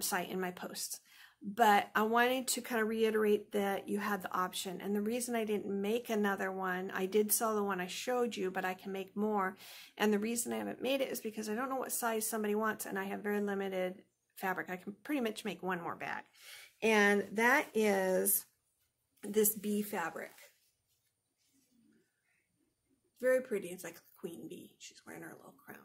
site in my posts, but I wanted to kind of reiterate that you had the option. And the reason I didn't make another one, I did sell the one I showed you, but I can make more. And the reason I haven't made it is because I don't know what size somebody wants, and I have very limited fabric. I can pretty much make one more bag. And that is this bee fabric. Very pretty. It's like a queen bee. She's wearing her little crown.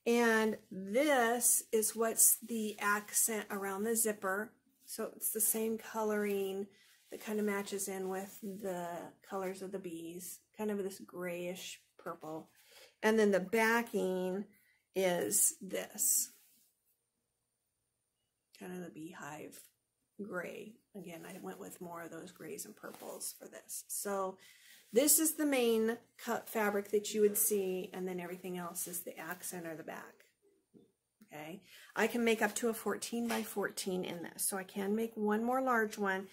And this is what's the accent around the zipper. So it's the same coloring that kind of matches in with the colors of the bees. Kind of this grayish purple. And then the backing is this. Kind of the beehive gray. Again, I went with more of those grays and purples for this. So this is the main cut fabric that you would see, and then everything else is the accent or the back. Okay, I can make up to a 14 by 14 in this, so I can make one more large one.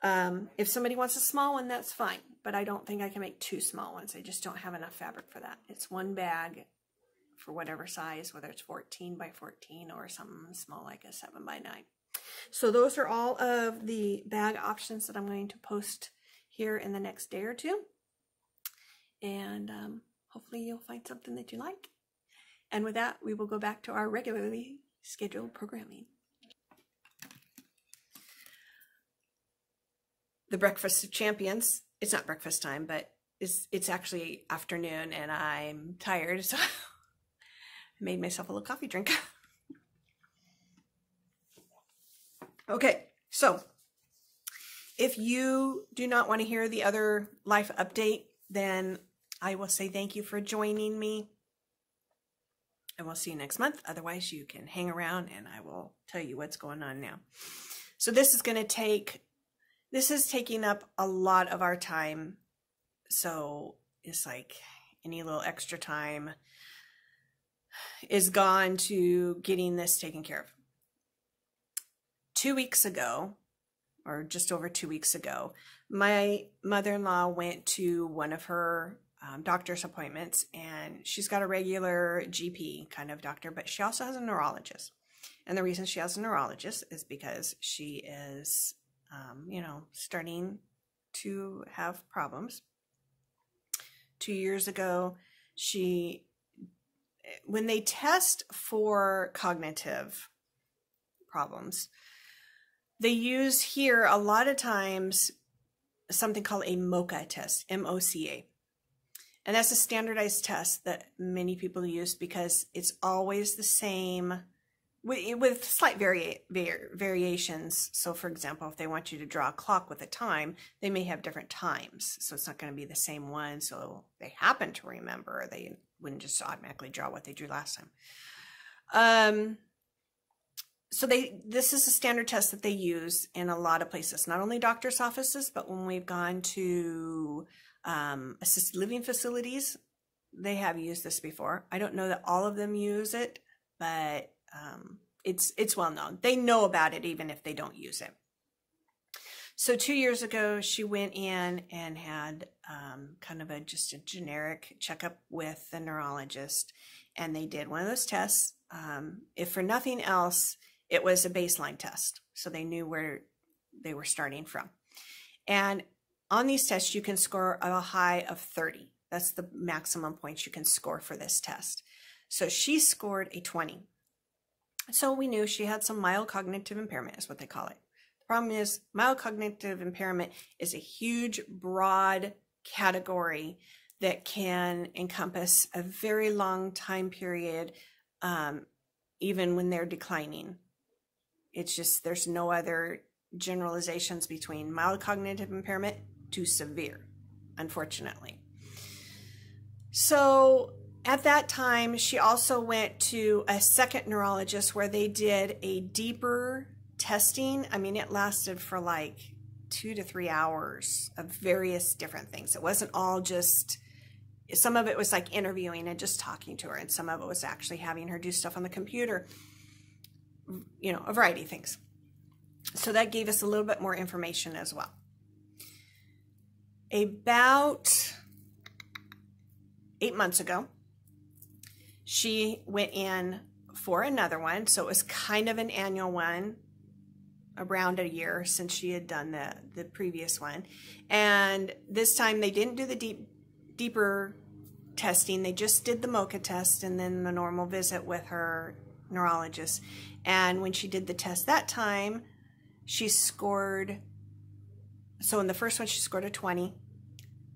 If somebody wants a small one, that's fine, but I don't think I can make two small ones. I just don't have enough fabric for that. It's one bag for whatever size, whether it's 14 by 14 or something small like a 7 by 9. So those are all of the bag options that I'm going to post here in the next day or two, and hopefully you'll find something that you like. And with that, we will go back to our regularly scheduled programming. The Breakfast of Champions, it's not breakfast time, but it's actually afternoon and I'm tired, so I made myself a little coffee drink. Okay, so if you do not want to hear the other life update, then I will say thank you for joining me. And we'll see you next month. Otherwise, you can hang around and I will tell you what's going on now. So this is going to take this is taking up a lot of our time. So it's like any little extra time is gone to getting this taken care of. 2 weeks ago, or just over 2 weeks ago, my mother-in-law went to one of her doctor's appointments, and she's got a regular GP kind of doctor, but she also has a neurologist. And the reason she has a neurologist is because she is, starting to have problems. 2 years ago, when they test for cognitive problems, they use here a lot of times something called a MoCA test, M-O-C-A. And that's a standardized test that many people use because it's always the same with slight variations. So for example, if they want you to draw a clock with a time, they may have different times. So it's not going to be the same one. So they happen to remember. They wouldn't just automatically draw what they drew last time. So this is a standard test that they use in a lot of places, not only doctor's offices, but when we've gone to assisted living facilities, they have used this before. I don't know that all of them use it, but it's well known. They know about it even if they don't use it. So 2 years ago, she went in and had kind of just a generic checkup with the neurologist, and they did one of those tests. If for nothing else, it was a baseline test, so they knew where they were starting from. And on these tests, you can score a high of 30. That's the maximum points you can score for this test. So she scored a 20. So we knew she had some mild cognitive impairment, is what they call it. The problem is mild cognitive impairment is a huge, broad category that can encompass a very long time period, even when they're declining. It's just, there's no other generalizations between mild cognitive impairment to severe, unfortunately. So at that time, she also went to a second neurologist where they did a deeper testing. I mean, it lasted for like 2 to 3 hours of various different things. It wasn't all just, some of it was like interviewing and just talking to her, and some of it was actually having her do stuff on the computer, a variety of things. So that gave us a little bit more information as well. About 8 months ago, she went in for another one. So it was kind of an annual one, around a year since she had done the previous one. And this time they didn't do the deeper testing. They just did the MoCA test and then the normal visit with her neurologist. And when she did the test that time, she scored, so in the first one she scored a 20.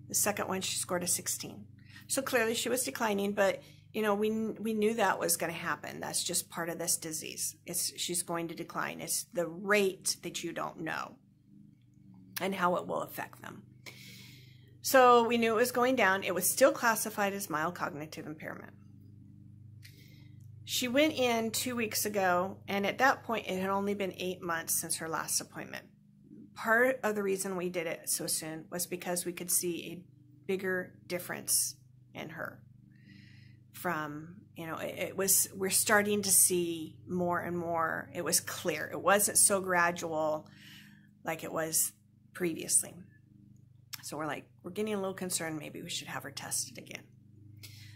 The second one she scored a 16. So clearly she was declining, but we knew that was going to happen. That's just part of this disease. She's going to decline. It's the rate that you don't know and how it will affect them. So we knew it was going down. It was still classified as mild cognitive impairment. She went in 2 weeks ago, and at that point, it had only been 8 months since her last appointment. Part of the reason we did it so soon was because we could see a bigger difference in her. From, we're starting to see more and more. It was clear. It wasn't so gradual like it was previously. So we're getting a little concerned. Maybe we should have her tested again.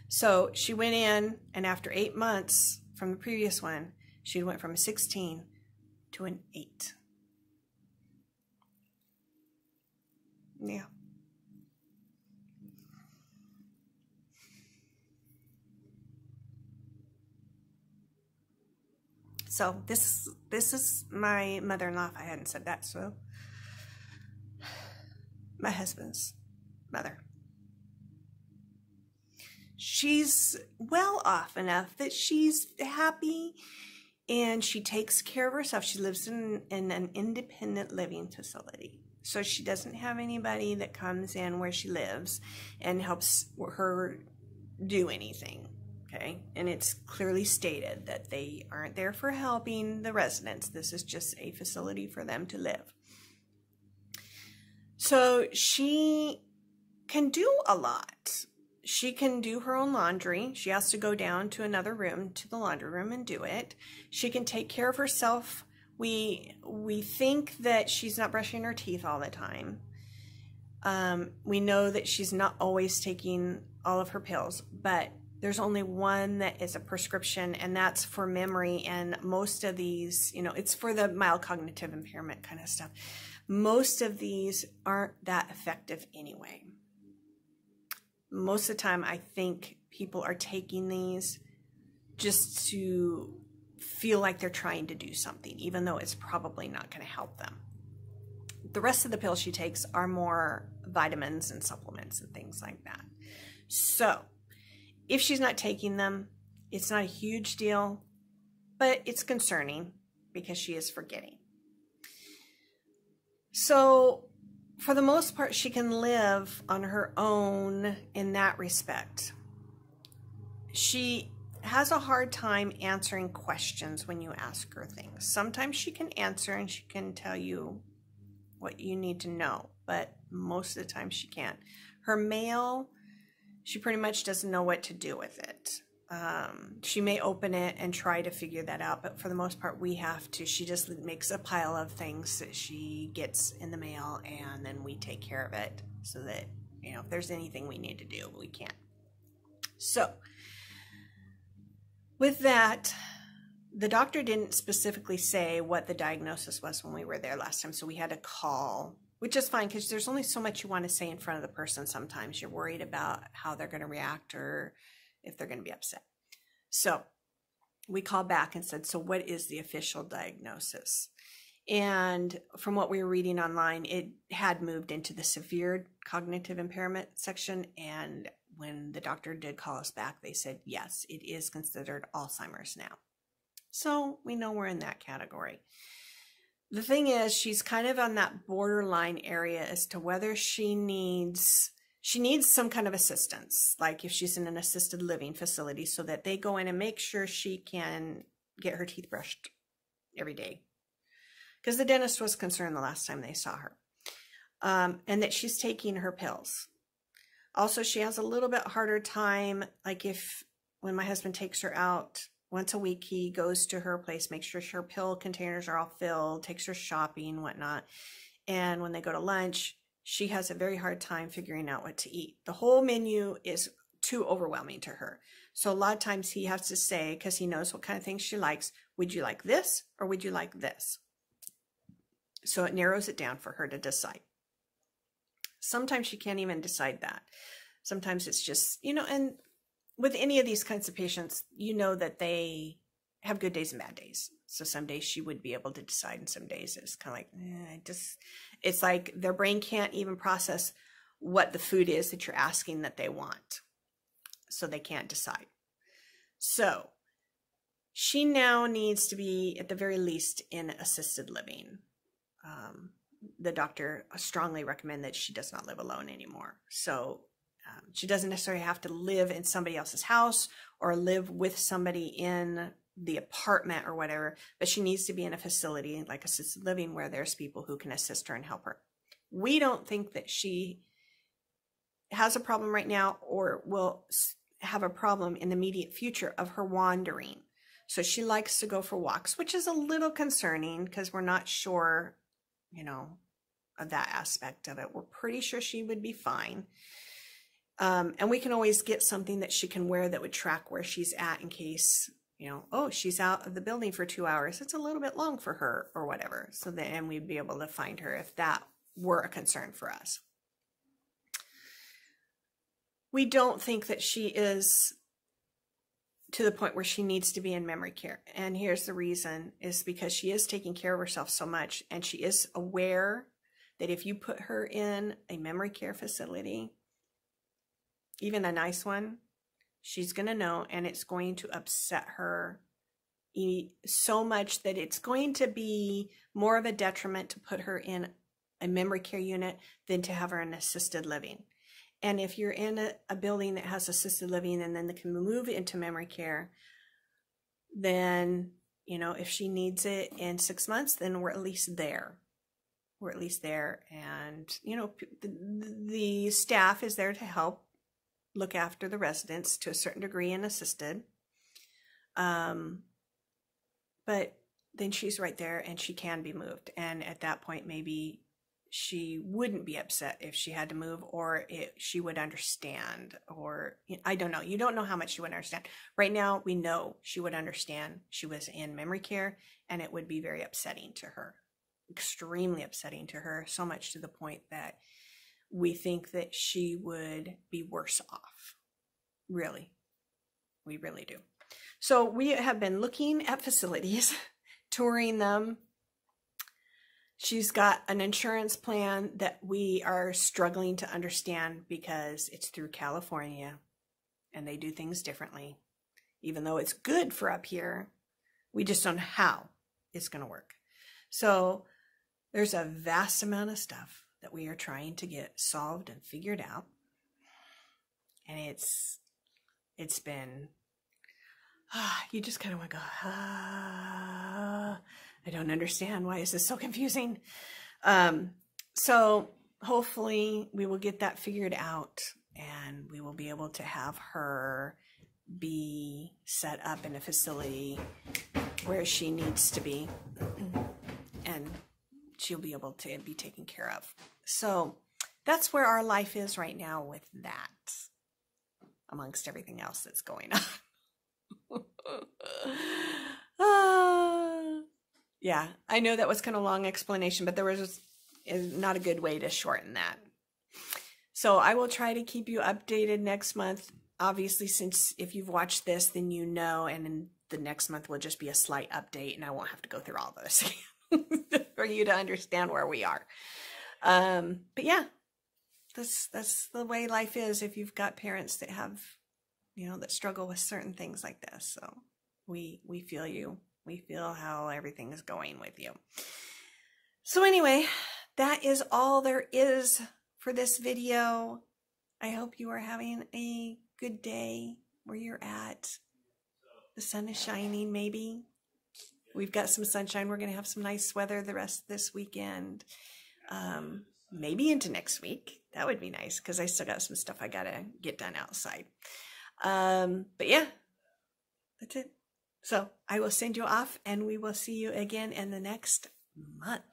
So she went in, and after 8 months from the previous one, she went from a 16 to an 8. Yeah. So this is my mother-in-law, if I hadn't said that. So my husband's mother. She's well off enough that she's happy and she takes care of herself. She lives in an independent living facility. So she doesn't have anybody that comes in where she lives and helps her do anything. Okay, and it's clearly stated that they aren't there for helping the residents. This is just a facility for them to live. So she can do a lot. She can do her own laundry. She has to go down to another room, to the laundry room, and do it. She can take care of herself. We think that she's not brushing her teeth all the time. We know that she's not always taking all of her pills, but there's only one that is a prescription, and that's for memory. And most of these, you know, it's for the mild cognitive impairment kind of stuff. Most of these aren't that effective anyway. Most of the time, I think people are taking these just to feel like they're trying to do something, even though it's probably not going to help them. The rest of the pills she takes are more vitamins and supplements and things like that. So if she's not taking them, it's not a huge deal, but it's concerning because she is forgetting. So for the most part, she can live on her own in that respect. She has a hard time answering questions when you ask her things. Sometimes she can answer and she can tell you what you need to know, but most of the time she can't. Her mail, she pretty much doesn't know what to do with it. She may open it and try to figure that out, but for the most part we have to. She just makes a pile of things that she gets in the mail, and then we take care of it so that, you know, if there's anything we need to do, we can. So with that, the doctor didn't specifically say what the diagnosis was when we were there last time, so we had to call, which is fine because there's only so much you want to say in front of the person. Sometimes you're worried about how they're going to react or if they're going to be upset. So we called back and said, so what is the official diagnosis? And from what we were reading online, it had moved into the severe cognitive impairment section. And when the doctor did call us back, they said, yes, it is considered Alzheimer's now. So we know we're in that category. The thing is, she's kind of on that borderline area as to whether she needs some kind of assistance, like if she's in an assisted living facility, so that they go in and make sure she can get her teeth brushed every day. Because the dentist was concerned the last time they saw her. And that she's taking her pills. Also, she has a little bit harder time, like when my husband takes her out once a week, he goes to her place, makes sure her pill containers are all filled, takes her shopping, whatnot. And when they go to lunch, she has a very hard time figuring out what to eat. The whole menu is too overwhelming to her. So a lot of times he has to say, because he knows what kind of things she likes, would you like this or would you like this? So it narrows it down for her to decide. Sometimes she can't even decide that. Sometimes it's just, you know, and with any of these kinds of patients, you know that they have good days and bad days. So some days she would be able to decide, and some days it's kind of like, it's like their brain can't even process what the food is that you're asking that they want. So they can't decide. So she now needs to be, at the very least, in assisted living. The doctor strongly recommend that she does not live alone anymore. So she doesn't necessarily have to live in somebody else's house or live with somebody in the apartment or whatever, but she needs to be in a facility like assisted living where there's people who can assist her and help her. We don't think that she has a problem right now or will have a problem in the immediate future of her wandering. So she likes to go for walks, which is a little concerning because we're not sure, you know, of that aspect of it. We're pretty sure she would be fine. And we can always get something that she can wear that would track where she's at in case, you know, oh, she's out of the building for 2 hours. It's a little bit long for her or whatever. So then we'd be able to find her if that were a concern for us. We don't think that she is to the point where she needs to be in memory care. And here's the reason, is because she is taking care of herself so much, and she is aware that if you put her in a memory care facility, even a nice one, she's going to know, and it's going to upset her so much that it's going to be more of a detriment to put her in a memory care unit than to have her in assisted living. And if you're in a building that has assisted living and then they can move into memory care, then, you know, if she needs it in 6 months, then we're at least there. we're at least there. And, you know, the staff is there to help look after the residents to a certain degree and assisted. But then she's right there and she can be moved. And at that point, maybe she wouldn't be upset if she had to move, or she would understand, or I don't know. You don't know how much she would understand. Right now, we know she would understand. She was in memory care, and it would be very upsetting to her, extremely upsetting to her, so much to the point that we think that she would be worse off. Really, we really do. So we have been looking at facilities, touring them. She's got an insurance plan that we are struggling to understand because it's through California and they do things differently. Even though it's good for up here, we just don't know how it's going to work. So there's a vast amount of stuff that we are trying to get solved and figured out. And it's been, you just kind of want to go, I don't understand. Why is this so confusing? So hopefully we will get that figured out and we will be able to have her be set up in a facility where she needs to be, and she'll be able to be taken care of. So that's where our life is right now with that, amongst everything else that's going on. Yeah, I know that was kind of a long explanation, but there was not a good way to shorten that. So I will try to keep you updated next month. Obviously, since if you've watched this, then you know, and then the next month will just be a slight update, and I won't have to go through all this for you to understand where we are. But yeah, that's the way life is if you've got parents that have, you know, that struggle with certain things like this. So we feel you. We feel how everything is going with you. So anyway, that is all there is for this video. I hope you are having a good day where you're at. The sun is shining, maybe. We've got some sunshine. We're going to have some nice weather the rest of this weekend. Maybe into next week. That would be nice because I still got some stuff I got to get done outside. But yeah, that's it. So I will send you off and we will see you again in the next month.